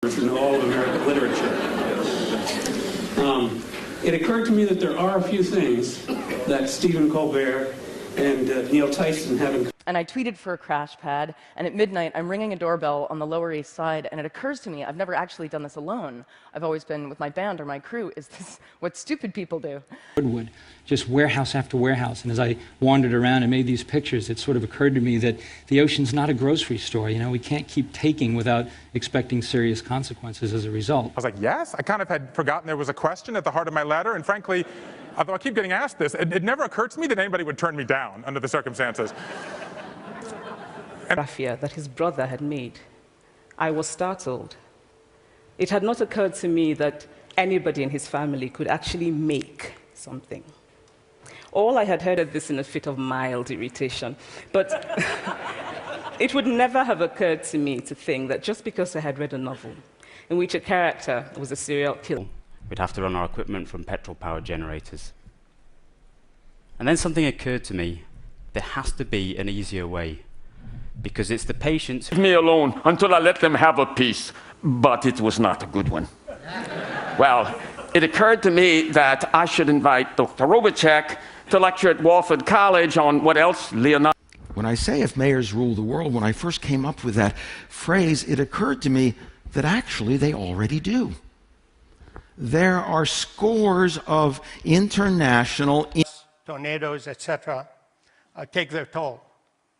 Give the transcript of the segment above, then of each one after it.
in all of American literature. It occurred to me that there are a few things that Stephen Colbert and Neil Tyson have in common. And I tweeted for a crash pad, and at midnight I'm ringing a doorbell on the Lower East Side, and it occurs to me I've never actually done this alone. I've always been with my band or my crew. Is this what stupid people do? Woodwood, just warehouse after warehouse. And as I wandered around and made these pictures, it sort of occurred to me that the ocean's not a grocery store. You know, we can't keep taking without expecting serious consequences as a result. I was like, yes? I kind of had forgotten there was a question at the heart of my letter, and frankly, although I keep getting asked this, it never occurred to me that anybody would turn me down under the circumstances. That his brother had made. I was startled. It had not occurred to me that anybody in his family could actually make something. All I had heard of this in a fit of mild irritation, but it would never have occurred to me to think that just because I had read a novel in which a character was a serial killer, we'd have to run our equipment from petrol-powered generators. And then something occurred to me. There has to be an easier way. Because it's the patients. Leave me alone until I let them have a piece. But it was not a good one. Well, it occurred to me that I should invite Dr. Robichek to lecture at Walford College on what else Leonardo. When I say if mayors rule the world, when I first came up with that phrase, it occurred to me that actually they already do. There are scores of international tornadoes, etc., take their toll.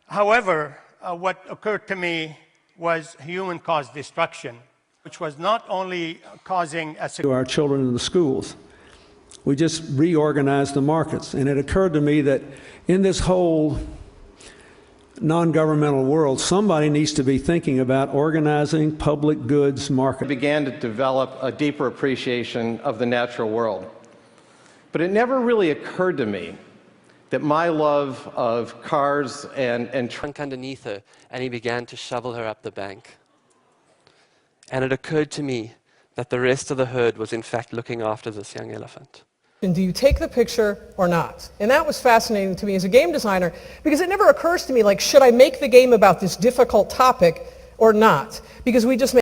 However, what occurred to me was human-caused destruction, which was not only causing to our children in the schools. We just reorganized the markets, and it occurred to me that in this whole non-governmental world, somebody needs to be thinking about organizing public goods market. I began to develop a deeper appreciation of the natural world. But it never really occurred to me that my love of cars and trunk underneath her, and he began to shovel her up the bank. And it occurred to me that the rest of the herd was in fact looking after this young elephant. And do you take the picture or not? And that was fascinating to me as a game designer, because it never occurs to me, like, should I make the game about this difficult topic or not? Because we just